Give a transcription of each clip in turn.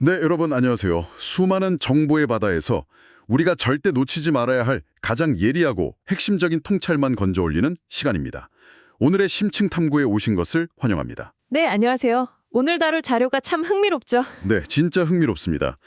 네, 여러분 안녕하세요. 수많은 정보의 바다에서 우리가 절대 놓치지 말아야 할 가장 예리하고 핵심적인 통찰만 건져 올리는 시간입니다. 오늘의 심층 탐구에 오신 것을 환영합니다. 네, 안녕하세요. 오늘 다룰 자료가 참 흥미롭죠? 네, 진짜 흥미롭습니다.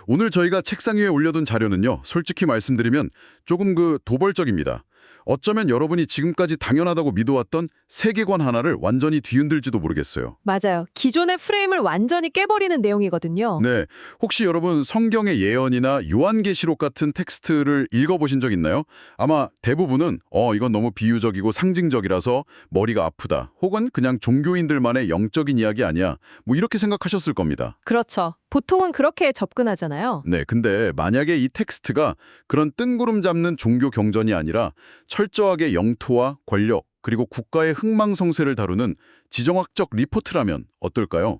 오늘 저희가 책상 위에 올려둔 자료는요, 솔직히 말씀드리면 조금 도벌적입니다. 어쩌면 여러분이 지금까지 당연하다고 믿어왔던 세계관 하나를 완전히 뒤흔들지도 모르겠어요. 맞아요. 기존의 프레임을 완전히 깨버리는 내용이거든요. 네, 혹시 여러분 성경의 예언이나 요한계시록 같은 텍스트를 읽어보신 적 있나요? 아마 대부분은 이건 너무 비유적이고 상징적이라서 머리가 아프다. 혹은 그냥 종교인들만의 영적인 이야기 아니야. 뭐 이렇게 생각하셨을 겁니다. 그렇죠. 보통은 그렇게 접근하잖아요. 네, 근데 만약에 이 텍스트가 그런 뜬구름 잡는 종교 경전이 아니라 철저하게 영토와 권력 그리고 국가의 흥망성쇠를 다루는 지정학적 리포트라면 어떨까요?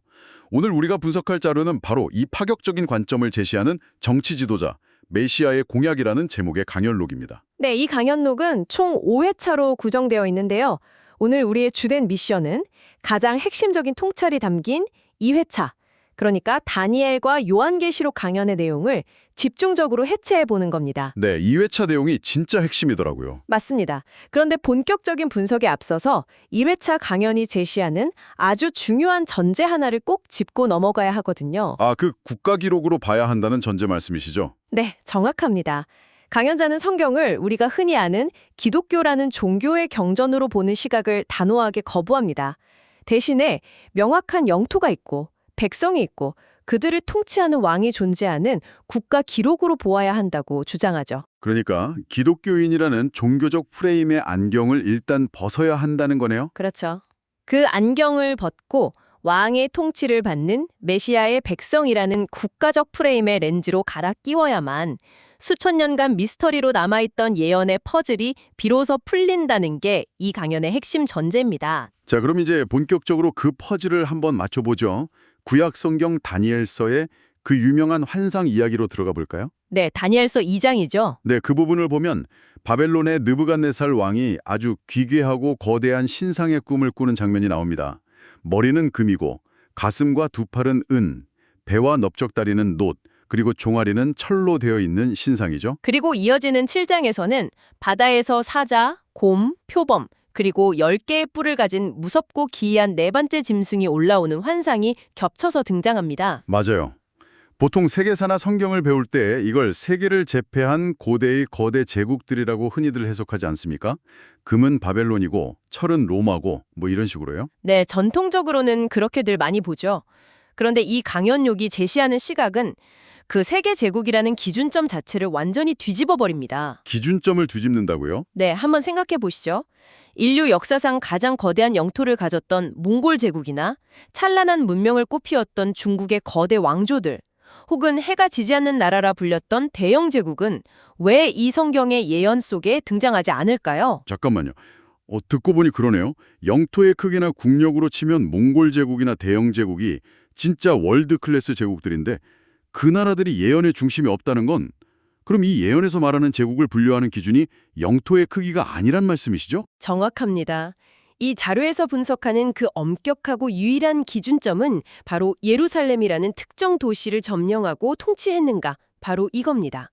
오늘 우리가 분석할 자료는 바로 이 파격적인 관점을 제시하는 정치 지도자, 메시아의 공약이라는 제목의 강연록입니다. 네, 이 강연록은 총 5회차로 구성되어 있는데요. 오늘 우리의 주된 미션은 가장 핵심적인 통찰이 담긴 2회차, 그러니까 다니엘과 요한계시록 강연의 내용을 집중적으로 해체해보는 겁니다. 네, 2회차 내용이 진짜 핵심이더라고요. 맞습니다. 그런데 본격적인 분석에 앞서서 1회차 강연이 제시하는 아주 중요한 전제 하나를 꼭 짚고 넘어가야 하거든요. 그 국가 기록으로 봐야 한다는 전제 말씀이시죠? 네, 정확합니다. 강연자는 성경을 우리가 흔히 아는 기독교라는 종교의 경전으로 보는 시각을 단호하게 거부합니다. 대신에 명확한 영토가 있고 백성이 있고 그들을 통치하는 왕이 존재하는 국가 기록으로 보아야 한다고 주장하죠. 그러니까 기독교인이라는 종교적 프레임의 안경을 일단 벗어야 한다는 거네요? 그렇죠. 그 안경을 벗고 왕의 통치를 받는 메시아의 백성이라는 국가적 프레임의 렌즈로 갈아 끼워야만 수천 년간 미스터리로 남아있던 예언의 퍼즐이 비로소 풀린다는 게 이 강연의 핵심 전제입니다. 자, 그럼 이제 본격적으로 그 퍼즐을 한번 맞춰보죠. 구약 성경 다니엘서의 그 유명한 환상 이야기로 들어가 볼까요? 네, 다니엘서 2장이죠. 네, 그 부분을 보면 바벨론의 느부갓네살 왕이 아주 귀괴하고 거대한 신상의 꿈을 꾸는 장면이 나옵니다. 머리는 금이고 가슴과 두 팔은 은, 배와 넓적다리는 놋, 그리고 종아리는 철로 되어 있는 신상이죠. 그리고 이어지는 7장에서는 바다에서 사자, 곰, 표범, 그리고 10개의 뿔을 가진 무섭고 기이한 네 번째 짐승이 올라오는 환상이 겹쳐서 등장합니다. 맞아요. 보통 세계사나 성경을 배울 때 이걸 세계를 제패한 고대의 거대 제국들이라고 흔히들 해석하지 않습니까? 금은 바벨론이고 철은 로마고 뭐 이런 식으로요. 네, 전통적으로는 그렇게들 많이 보죠. 그런데 이 강연욕이 제시하는 시각은 그 세계 제국이라는 기준점 자체를 완전히 뒤집어 버립니다. 기준점을 뒤집는다고요? 네, 한번 생각해 보시죠. 인류 역사상 가장 거대한 영토를 가졌던 몽골 제국이나 찬란한 문명을 꽃피웠던 중국의 거대 왕조들, 혹은 해가 지지 않는 나라라 불렸던 대영 제국은 왜 이 성경의 예언 속에 등장하지 않을까요? 잠깐만요. 듣고 보니 그러네요. 영토의 크기나 국력으로 치면 몽골 제국이나 대영 제국이 진짜 월드 클래스 제국들인데 그 나라들이 예언의 중심이 없다는 건 그럼 이 예언에서 말하는 제국을 분류하는 기준이 영토의 크기가 아니란 말씀이시죠? 정확합니다. 이 자료에서 분석하는 그 엄격하고 유일한 기준점은 바로 예루살렘이라는 특정 도시를 점령하고 통치했는가, 바로 이겁니다.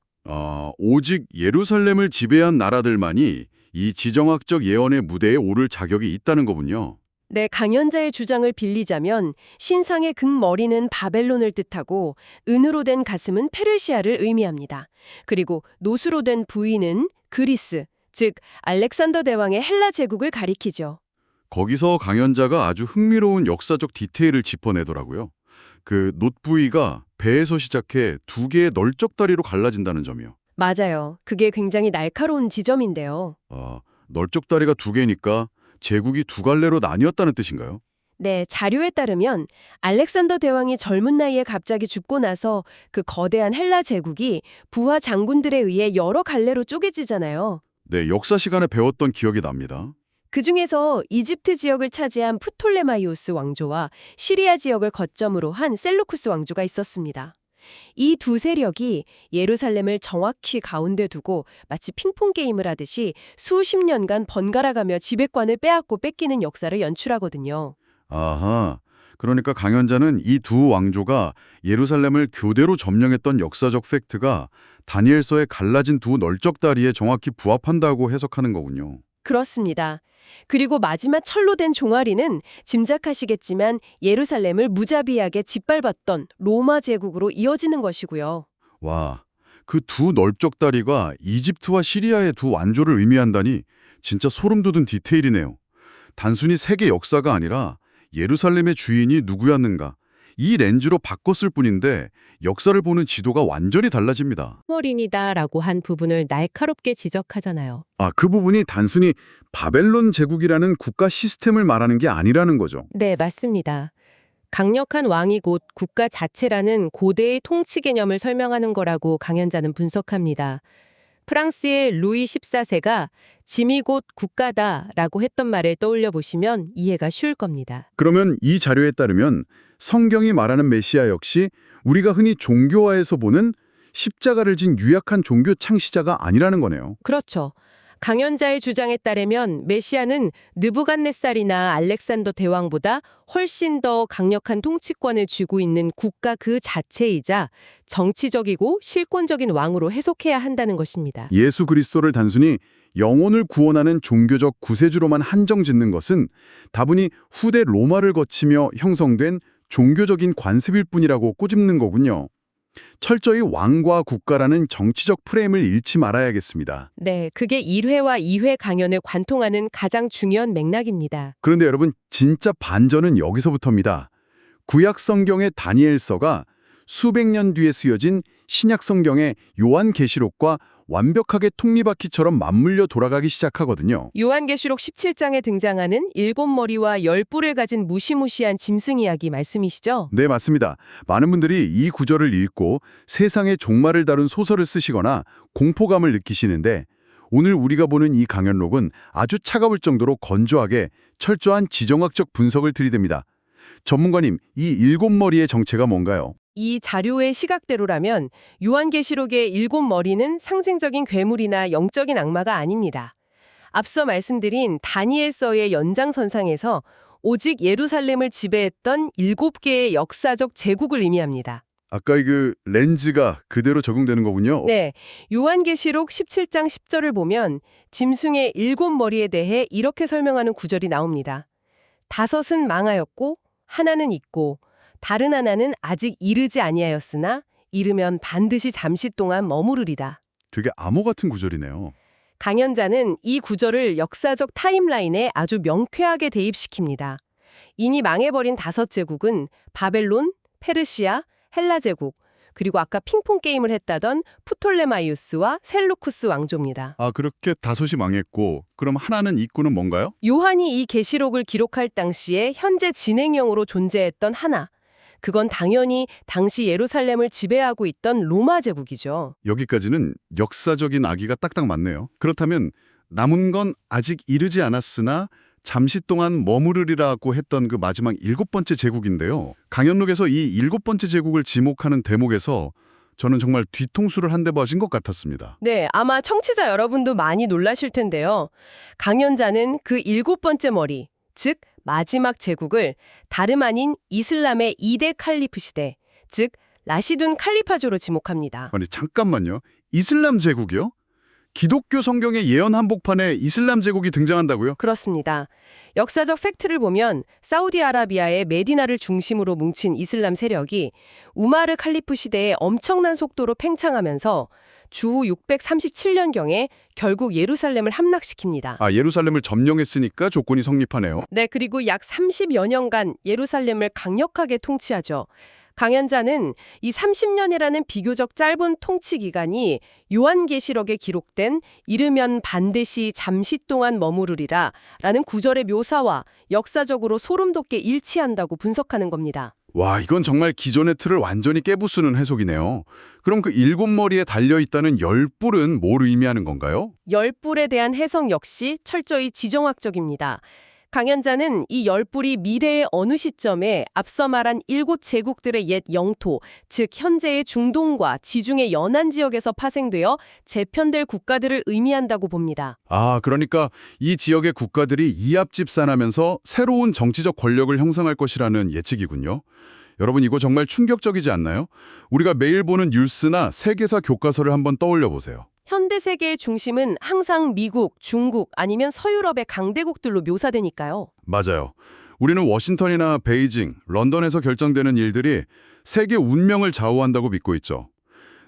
오직 예루살렘을 지배한 나라들만이 이 지정학적 예언의 무대에 오를 자격이 있다는 거군요. 네, 강연자의 주장을 빌리자면 신상의 금머리는 바벨론을 뜻하고 은으로 된 가슴은 페르시아를 의미합니다. 그리고 노수로 된 부위는 그리스, 즉 알렉산더 대왕의 헬라 제국을 가리키죠. 거기서 강연자가 아주 흥미로운 역사적 디테일을 짚어내더라고요. 그 놋부위가 배에서 시작해 두 개의 널쩍다리로 갈라진다는 점이요. 맞아요. 그게 굉장히 날카로운 지점인데요. 널쩍다리가 두 개니까 제국이 두 갈래로 나뉘었다는 뜻인가요? 네, 자료에 따르면 알렉산더 대왕이 젊은 나이에 갑자기 죽고 나서 그 거대한 헬라 제국이 부하 장군들에 의해 여러 갈래로 쪼개지잖아요. 네, 역사 시간에 배웠던 기억이 납니다. 그중에서 이집트 지역을 차지한 프톨레마이오스 왕조와 시리아 지역을 거점으로 한 셀루쿠스 왕조가 있었습니다. 이 두 세력이 예루살렘을 정확히 가운데 두고 마치 핑퐁 게임을 하듯이 수십 년간 번갈아가며 지배권을 빼앗고 뺏기는 역사를 연출하거든요. 아하, 그러니까 강연자는 이 두 왕조가 예루살렘을 교대로 점령했던 역사적 팩트가 다니엘서의 갈라진 두 널쩍다리에 정확히 부합한다고 해석하는 거군요. 그렇습니다. 그리고 마지막 철로 된 종아리는 짐작하시겠지만 예루살렘을 무자비하게 짓밟았던 로마 제국으로 이어지는 것이고요. 와, 그 두 널쩍다리가 이집트와 시리아의 두 왕조를 의미한다니 진짜 소름 돋은 디테일이네요. 단순히 세계 역사가 아니라 예루살렘의 주인이 누구였는가 이 렌즈로 바꿨을 뿐인데 역사를 보는 지도가 완전히 달라집니다. 머린이다라고 한 부분을 날카롭게 지적하잖아요. 그 부분이 단순히 바벨론 제국이라는 국가 시스템을 말하는 게 아니라는 거죠. 네, 맞습니다. 강력한 왕이 곧 국가 자체라는 고대의 통치 개념을 설명하는 거라고 강연자는 분석합니다. 프랑스의 루이 14세가 짐이 곧 국가다라고 했던 말을 떠올려 보시면 이해가 쉬울 겁니다. 그러면 이 자료에 따르면 성경이 말하는 메시아 역시 우리가 흔히 종교화에서 보는 십자가를 진 유약한 종교 창시자가 아니라는 거네요. 그렇죠. 강연자의 주장에 따르면 메시아는 느부갓네살이나 알렉산더 대왕보다 훨씬 더 강력한 통치권을 쥐고 있는 국가 그 자체이자 정치적이고 실권적인 왕으로 해석해야 한다는 것입니다. 예수 그리스도를 단순히 영혼을 구원하는 종교적 구세주로만 한정짓는 것은 다분히 후대 로마를 거치며 형성된 종교적인 관습일 뿐이라고 꼬집는 거군요. 철저히 왕과 국가라는 정치적 프레임을 잃지 말아야겠습니다. 네, 그게 1회와 2회 강연을 관통하는 가장 중요한 맥락입니다. 그런데 여러분, 진짜 반전은 여기서부터입니다. 구약 성경의 다니엘서가 수백 년 뒤에 쓰여진 신약 성경의 요한계시록과 완벽하게 톱니바퀴처럼 맞물려 돌아가기 시작하거든요. 요한계시록 17장에 등장하는 7머리와 10뿔을 가진 무시무시한 짐승 이야기 말씀이시죠? 네, 맞습니다. 많은 분들이 이 구절을 읽고 세상의 종말을 다룬 소설을 쓰시거나 공포감을 느끼시는데 오늘 우리가 보는 이 강연록은 아주 차가울 정도로 건조하게 철저한 지정학적 분석을 들이댑니다. 전문가님, 이 7머리의 정체가 뭔가요? 이 자료의 시각대로라면 요한계시록의 7머리는 상징적인 괴물이나 영적인 악마가 아닙니다. 앞서 말씀드린 다니엘서의 연장선상에서 오직 예루살렘을 지배했던 7개의 역사적 제국을 의미합니다. 아까 그 렌즈가 그대로 적용되는 거군요. 네, 요한계시록 17장 10절을 보면 짐승의 7머리에 대해 이렇게 설명하는 구절이 나옵니다. 5은 망하였고 하나는 있고 다른 하나는 아직 이르지 아니하였으나 이르면 반드시 잠시 동안 머무르리다. 되게 암호 같은 구절이네요. 강연자는 이 구절을 역사적 타임라인에 아주 명쾌하게 대입시킵니다. 이미 망해버린 5제국은 바벨론, 페르시아, 헬라 제국, 그리고 아까 핑퐁 게임을 했다던 프톨레마이우스와 셀루쿠스 왕조입니다. 그렇게 5이 망했고 그럼 하나는 있고는 뭔가요? 요한이 이 계시록을 기록할 당시에 현재 진행형으로 존재했던 하나, 그건 당연히 당시 예루살렘을 지배하고 있던 로마 제국이죠. 여기까지는 역사적인 아기가 딱딱 맞네요. 그렇다면 남은 건 아직 이르지 않았으나 잠시 동안 머무르리라고 했던 그 마지막 7번째 제국인데요. 강연록에서 이 7번째 제국을 지목하는 대목에서 저는 정말 뒤통수를 한 대 맞은 것 같았습니다. 네, 아마 청취자 여러분도 많이 놀라실 텐데요. 강연자는 그 7번째 머리, 즉 마지막 제국을 다름 아닌 이슬람의 2대 칼리프 시대, 즉 라시둔 칼리파조로 지목합니다. 아니 잠깐만요. 이슬람 제국이요? 기독교 성경의 예언 한복판에 이슬람 제국이 등장한다고요? 그렇습니다. 역사적 팩트를 보면 사우디아라비아의 메디나를 중심으로 뭉친 이슬람 세력이 우마르 칼리프 시대에 엄청난 속도로 팽창하면서 주후 637년경에 결국 예루살렘을 함락시킵니다. 예루살렘을 점령했으니까 조건이 성립하네요. 네, 그리고 약 30여 년간 예루살렘을 강력하게 통치하죠. 강연자는 이 30년이라는 비교적 짧은 통치 기간이 요한계시록에 기록된 이르면 반드시 잠시 동안 머무르리라 라는 구절의 묘사와 역사적으로 소름 돋게 일치한다고 분석하는 겁니다. 와, 이건 정말 기존의 틀을 완전히 깨부수는 해석이네요. 그럼 그 7머리에 달려있다는 10뿔은 뭘 의미하는 건가요? 10뿔에 대한 해석 역시 철저히 지정학적입니다. 강연자는 이 열불이 미래의 어느 시점에 앞서 말한 7제국들의 옛 영토, 즉 현재의 중동과 지중해 연안 지역에서 파생되어 재편될 국가들을 의미한다고 봅니다. 아, 그러니까 이 지역의 국가들이 이합집산하면서 새로운 정치적 권력을 형성할 것이라는 예측이군요. 여러분, 이거 정말 충격적이지 않나요? 우리가 매일 보는 뉴스나 세계사 교과서를 한번 떠올려 보세요. 현대 세계의 중심은 항상 미국, 중국 아니면 서유럽의 강대국들로 묘사되니까요. 맞아요. 우리는 워싱턴이나 베이징, 런던에서 결정되는 일들이 세계 운명을 좌우한다고 믿고 있죠.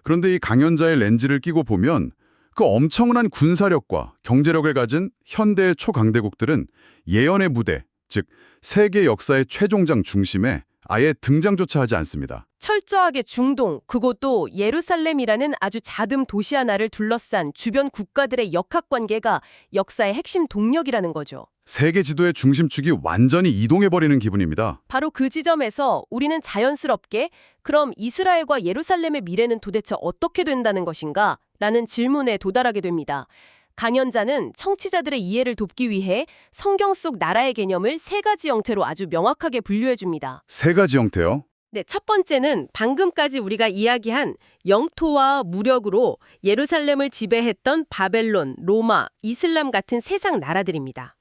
그런데 이 강연자의 렌즈를 끼고 보면 그 엄청난 군사력과 경제력을 가진 현대의 초강대국들은 예언의 무대, 즉 세계 역사의 최종장 중심에 아예 등장조차 하지 않습니다. 철저하게 중동, 그것도 예루살렘이라는 아주 자듬 도시 하나를 둘러싼 주변 국가들의 역학관계가 역사의 핵심 동력이라는 거죠. 세계 지도의 중심축이 완전히 이동해버리는 기분입니다. 바로 그 지점에서 우리는 자연스럽게 그럼 이스라엘과 예루살렘의 미래는 도대체 어떻게 된다는 것인가? 라는 질문에 도달하게 됩니다. 강연자는 청취자들의 이해를 돕기 위해 성경 속 나라의 개념을 3가지 형태로 아주 명확하게 분류해 줍니다. 3가지 형태요? 네, 첫 번째는 방금까지 우리가 이야기한 영토와 무력으로 예루살렘을 지배했던 바벨론, 로마, 이슬람 같은 세상 나라들입니다.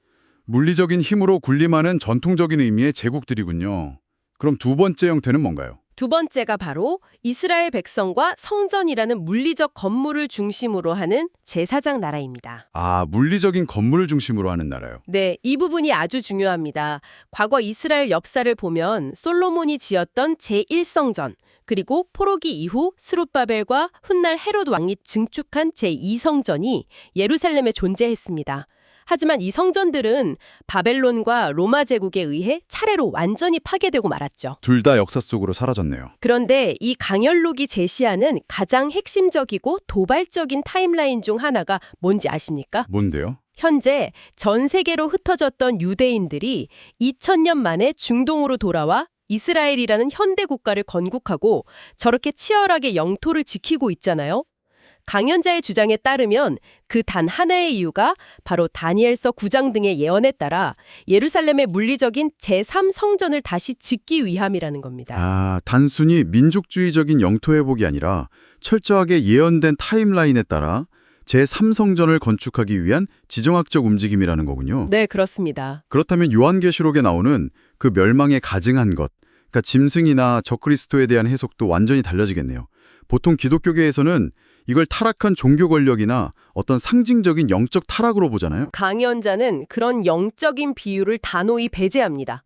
물리적인 힘으로 군림하는 전통적인 의미의 제국들이군요. 그럼 2번째 형태는 뭔가요? 두 번째가 바로 이스라엘 백성과 성전이라는 물리적 건물을 중심으로 하는 제사장 나라입니다. 아, 물리적인 건물을 중심으로 하는 나라요. 네, 이 부분이 아주 중요합니다. 과거 이스라엘 역사를 보면 솔로몬이 지었던 제1성전, 그리고 포로기 이후 스룹바벨과 훗날 헤롯 왕이 증축한 제2성전이 예루살렘에 존재했습니다. 하지만 이 성전들은 바벨론과 로마 제국에 의해 차례로 완전히 파괴되고 말았죠. 둘 다 역사 속으로 사라졌네요. 그런데 이 강연록이 제시하는 가장 핵심적이고 도발적인 타임라인 중 하나가 뭔지 아십니까? 뭔데요? 현재 전 세계로 흩어졌던 유대인들이 2000년 만에 중동으로 돌아와 이스라엘이라는 현대 국가를 건국하고 저렇게 치열하게 영토를 지키고 있잖아요. 강연자의 주장에 따르면 그 단 하나의 이유가 바로 다니엘서 9장 등의 예언에 따라 예루살렘의 물리적인 제3성전을 다시 짓기 위함이라는 겁니다. 아, 단순히 민족주의적인 영토 회복이 아니라 철저하게 예언된 타임라인에 따라 제3성전을 건축하기 위한 지정학적 움직임이라는 거군요. 네, 그렇습니다. 그렇다면 요한계시록에 나오는 그 멸망에 가증한 것, 그러니까 짐승이나 적그리스도에 대한 해석도 완전히 달라지겠네요. 보통 기독교계에서는 이걸 타락한 종교 권력이나 어떤 상징적인 영적 타락으로 보잖아요. 강연자는 그런 영적인 비유를 단호히 배제합니다.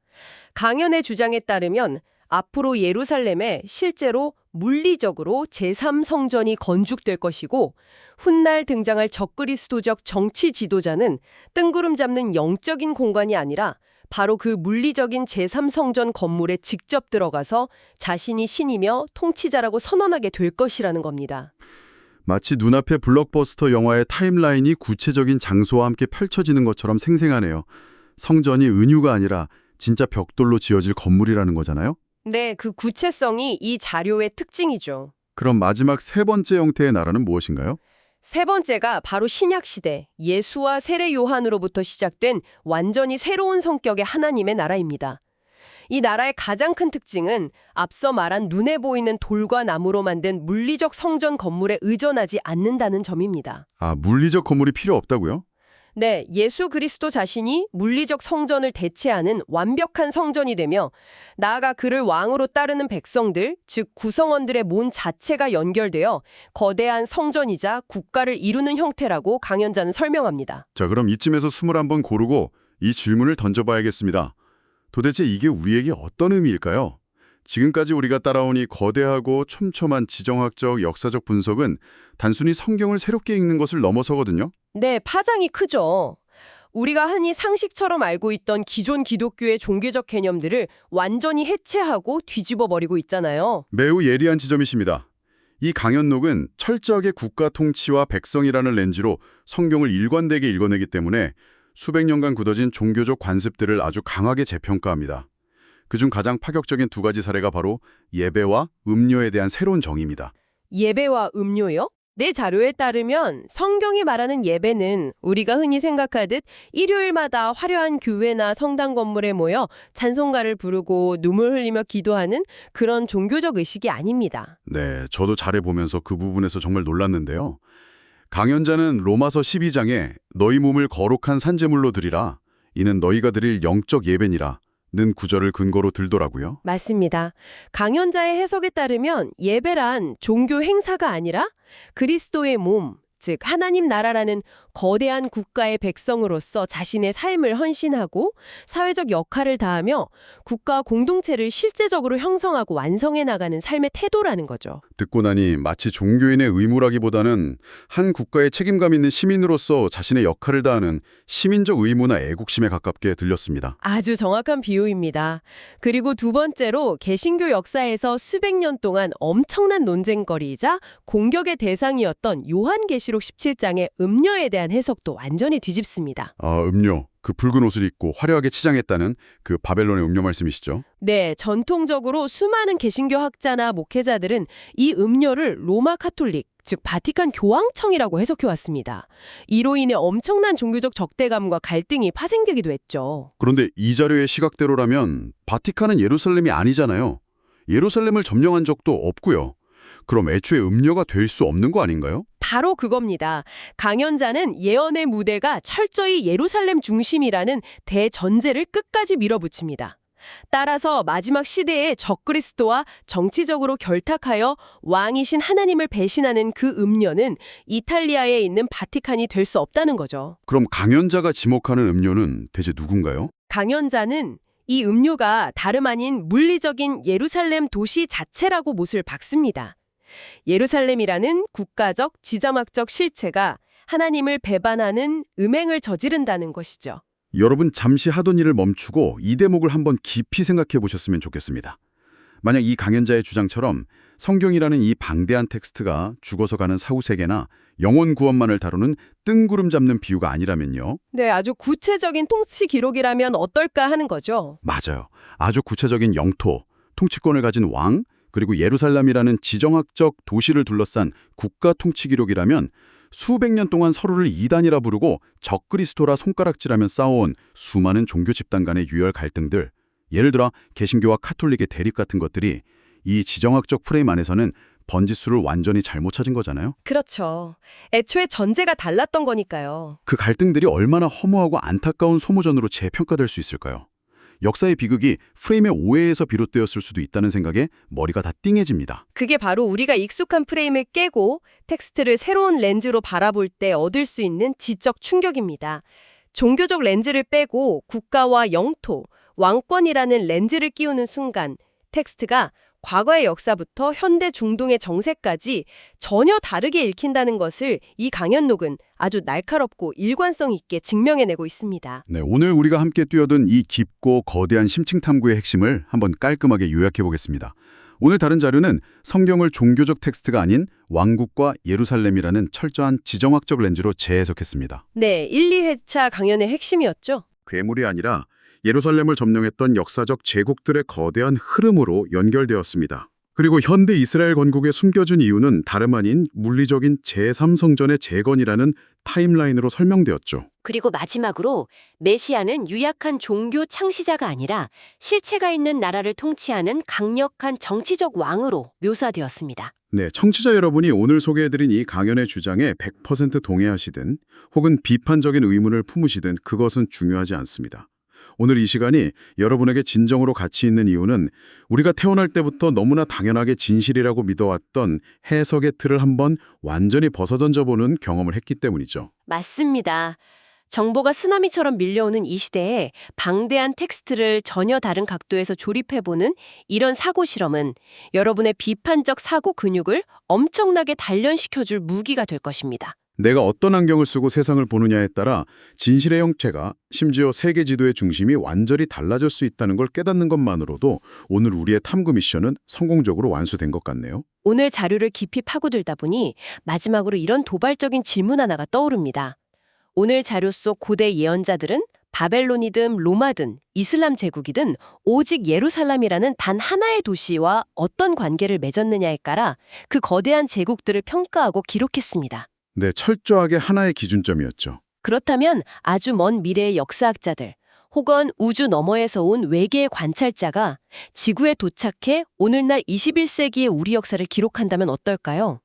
강연의 주장에 따르면 앞으로 예루살렘에 실제로 물리적으로 제3성전이 건축될 것이고 훗날 등장할 적그리스도적 정치 지도자는 뜬구름 잡는 영적인 공간이 아니라 바로 그 물리적인 제3성전 건물에 직접 들어가서 자신이 신이며 통치자라고 선언하게 될 것이라는 겁니다. 마치 눈앞의 블록버스터 영화의 타임라인이 구체적인 장소와 함께 펼쳐지는 것처럼 생생하네요. 성전이 은유가 아니라 진짜 벽돌로 지어질 건물이라는 거잖아요. 네, 그 구체성이 이 자료의 특징이죠. 그럼 마지막 3번째 형태의 나라는 무엇인가요? 3번째가 바로 신약시대, 예수와 세례 요한으로부터 시작된 완전히 새로운 성격의 하나님의 나라입니다. 이 나라의 가장 큰 특징은 앞서 말한 눈에 보이는 돌과 나무로 만든 물리적 성전 건물에 의존하지 않는다는 점입니다. 아, 물리적 건물이 필요 없다고요? 네, 예수 그리스도 자신이 물리적 성전을 대체하는 완벽한 성전이 되며 나아가 그를 왕으로 따르는 백성들, 즉 구성원들의 몸 자체가 연결되어 거대한 성전이자 국가를 이루는 형태라고 강연자는 설명합니다. 자, 그럼 이쯤에서 숨을 한번 고르고 이 질문을 던져봐야겠습니다. 도대체 이게 우리에게 어떤 의미일까요? 지금까지 우리가 따라온 이 거대하고 촘촘한 지정학적, 역사적 분석은 단순히 성경을 새롭게 읽는 것을 넘어서거든요. 네, 파장이 크죠. 우리가 흔히 상식처럼 알고 있던 기존 기독교의 종교적 개념들을 완전히 해체하고 뒤집어 버리고 있잖아요. 매우 예리한 지점이십니다. 이 강연록은 철저하게 국가 통치와 백성이라는 렌즈로 성경을 일관되게 읽어내기 때문에 수백 년간 굳어진 종교적 관습들을 아주 강하게 재평가합니다. 그중 가장 파격적인 2가지 사례가 바로 예배와 음료에 대한 새로운 정의입니다. 예배와 음료요? 내 자료에 따르면 성경이 말하는 예배는 우리가 흔히 생각하듯 일요일마다 화려한 교회나 성당 건물에 모여 찬송가를 부르고 눈물 흘리며 기도하는 그런 종교적 의식이 아닙니다. 네, 저도 잘해보면서 그 부분에서 정말 놀랐는데요. 강연자는 로마서 12장에 너희 몸을 거룩한 산제물로 드리라. 이는 너희가 드릴 영적 예배니라. 는 구절을 근거로 들더라고요. 맞습니다. 강연자의 해석에 따르면 예배란 종교 행사가 아니라 그리스도의 몸, 즉 하나님 나라라는 거대한 국가의 백성으로서 자신의 삶을 헌신하고 사회적 역할을 다하며 국가 공동체를 실제적으로 형성하고 완성해 나가는 삶의 태도라는 거죠. 듣고 나니 마치 종교인의 의무라기보다는 한 국가의 책임감 있는 시민으로서 자신의 역할을 다하는 시민적 의무나 애국심에 가깝게 들렸습니다. 아주 정확한 비유입니다. 그리고 두 번째로 개신교 역사에서 수백 년 동안 엄청난 논쟁거리이자 공격의 대상이었던 요한계시록 17장의 음녀에 대한 해석도 완전히 뒤집습니다. 아, 음료. 그 붉은 옷을 입고 화려하게 치장했다는 그 바벨론의 음료 말씀이시죠? 네, 전통적으로 수많은 개신교 학자나 목회자들은 이 음료를 로마 카톨릭, 즉 바티칸 교황청이라고 해석해 왔습니다. 이로 인해 엄청난 종교적 적대감과 갈등이 파생되기도 했죠. 그런데 이 자료의 시각대로라면 바티칸은 예루살렘이 아니잖아요. 예루살렘을 점령한 적도 없고요. 그럼 애초에 음료가 될 수 없는 거 아닌가요? 바로 그겁니다. 강연자는 예언의 무대가 철저히 예루살렘 중심이라는 대전제를 끝까지 밀어붙입니다. 따라서 마지막 시대에 적그리스도와 정치적으로 결탁하여 왕이신 하나님을 배신하는 그 음료는 이탈리아에 있는 바티칸이 될 수 없다는 거죠. 그럼 강연자가 지목하는 음료는 대체 누군가요? 강연자는 이 음료가 다름 아닌 물리적인 예루살렘 도시 자체라고 못을 박습니다. 예루살렘이라는 국가적, 지정학적 실체가 하나님을 배반하는 음행을 저지른다는 것이죠. 여러분 잠시 하던 일을 멈추고 이 대목을 한번 깊이 생각해 보셨으면 좋겠습니다. 만약 이 강연자의 주장처럼 성경이라는 이 방대한 텍스트가 죽어서 가는 사후세계나 영혼 구원만을 다루는 뜬구름 잡는 비유가 아니라면요. 네, 아주 구체적인 통치 기록이라면 어떨까 하는 거죠. 맞아요. 아주 구체적인 영토, 통치권을 가진 왕, 그리고 예루살렘이라는 지정학적 도시를 둘러싼 국가 통치 기록이라면 수백 년 동안 서로를 이단이라 부르고 적그리스도라 손가락질하며 싸워온 수많은 종교 집단 간의 유혈 갈등들, 예를 들어 개신교와 카톨릭의 대립 같은 것들이 이 지정학적 프레임 안에서는 번지수를 완전히 잘못 찾은 거잖아요. 그렇죠. 애초에 전제가 달랐던 거니까요. 그 갈등들이 얼마나 허무하고 안타까운 소모전으로 재평가될 수 있을까요? 역사의 비극이 프레임의 오해에서 비롯되었을 수도 있다는 생각에 머리가 다 띵해집니다. 그게 바로 우리가 익숙한 프레임을 깨고 텍스트를 새로운 렌즈로 바라볼 때 얻을 수 있는 지적 충격입니다. 종교적 렌즈를 빼고 국가와 영토, 왕권이라는 렌즈를 끼우는 순간 텍스트가 과거의 역사부터 현대 중동의 정세까지 전혀 다르게 읽힌다는 것을 이 강연록은 아주 날카롭고 일관성 있게 증명해내고 있습니다. 네, 오늘 우리가 함께 뛰어든 이 깊고 거대한 심층 탐구의 핵심을 한번 깔끔하게 요약해 보겠습니다. 오늘 다른 자료는 성경을 종교적 텍스트가 아닌 왕국과 예루살렘이라는 철저한 지정학적 렌즈로 재해석했습니다. 네, 1, 2회차 강연의 핵심이었죠. 괴물이 아니라 예루살렘을 점령했던 역사적 제국들의 거대한 흐름으로 연결되었습니다. 그리고 현대 이스라엘 건국에 숨겨진 이유는 다름 아닌 물리적인 제3성전의 재건이라는 타임라인으로 설명되었죠. 그리고 마지막으로 메시아는 유약한 종교 창시자가 아니라 실체가 있는 나라를 통치하는 강력한 정치적 왕으로 묘사되었습니다. 네, 청취자 여러분이 오늘 소개해드린 이 강연의 주장에 100% 동의하시든 혹은 비판적인 의문을 품으시든 그것은 중요하지 않습니다. 오늘 이 시간이 여러분에게 진정으로 가치 있는 이유는 우리가 태어날 때부터 너무나 당연하게 진실이라고 믿어왔던 해석의 틀을 한번 완전히 벗어던져보는 경험을 했기 때문이죠. 맞습니다. 정보가 쓰나미처럼 밀려오는 이 시대에 방대한 텍스트를 전혀 다른 각도에서 조립해보는 이런 사고 실험은 여러분의 비판적 사고 근육을 엄청나게 단련시켜줄 무기가 될 것입니다. 내가 어떤 안경을 쓰고 세상을 보느냐에 따라 진실의 형체가 심지어 세계 지도의 중심이 완전히 달라질 수 있다는 걸 깨닫는 것만으로도 오늘 우리의 탐구 미션은 성공적으로 완수된 것 같네요. 오늘 자료를 깊이 파고들다 보니 마지막으로 이런 도발적인 질문 하나가 떠오릅니다. 오늘 자료 속 고대 예언자들은 바벨론이든 로마든 이슬람 제국이든 오직 예루살렘이라는 단 하나의 도시와 어떤 관계를 맺었느냐에 따라 그 거대한 제국들을 평가하고 기록했습니다. 네, 철저하게 하나의 기준점이었죠. 그렇다면 아주 먼 미래의 역사학자들 혹은 우주 너머에서 온 외계의 관찰자가 지구에 도착해 오늘날 21세기의 우리 역사를 기록한다면 어떨까요?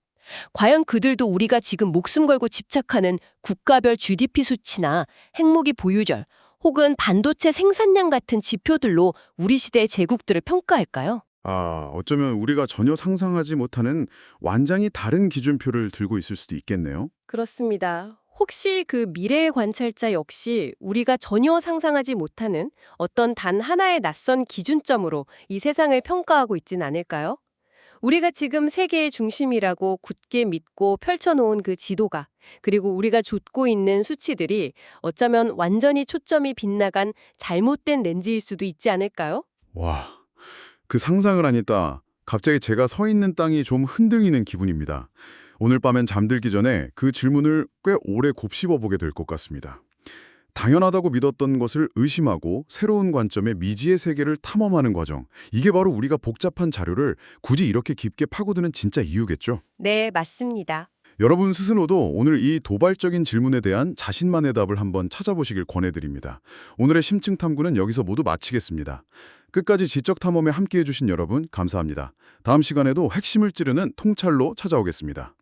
과연 그들도 우리가 지금 목숨 걸고 집착하는 국가별 GDP 수치나 핵무기 보유율 혹은 반도체 생산량 같은 지표들로 우리 시대의 제국들을 평가할까요? 어쩌면 우리가 전혀 상상하지 못하는 완전히 다른 기준표를 들고 있을 수도 있겠네요. 그렇습니다. 혹시 그 미래의 관찰자 역시 우리가 전혀 상상하지 못하는 어떤 단 하나의 낯선 기준점으로 이 세상을 평가하고 있진 않을까요? 우리가 지금 세계의 중심이라고 굳게 믿고 펼쳐놓은 그 지도가, 그리고 우리가 좇고 있는 수치들이 어쩌면 완전히 초점이 빗나간 잘못된 렌즈일 수도 있지 않을까요? 와, 그 상상을 하니까 갑자기 제가 서 있는 땅이 좀 흔들리는 기분입니다. 오늘 밤엔 잠들기 전에 그 질문을 꽤 오래 곱씹어 보게 될 것 같습니다. 당연하다고 믿었던 것을 의심하고 새로운 관점의 미지의 세계를 탐험하는 과정. 이게 바로 우리가 복잡한 자료를 굳이 이렇게 깊게 파고드는 진짜 이유겠죠. 네, 맞습니다. 여러분 스스로도 오늘 이 도발적인 질문에 대한 자신만의 답을 한번 찾아보시길 권해드립니다. 오늘의 심층 탐구는 여기서 모두 마치겠습니다. 끝까지 지적 탐험에 함께해 주신 여러분 감사합니다. 다음 시간에도 핵심을 찌르는 통찰로 찾아오겠습니다.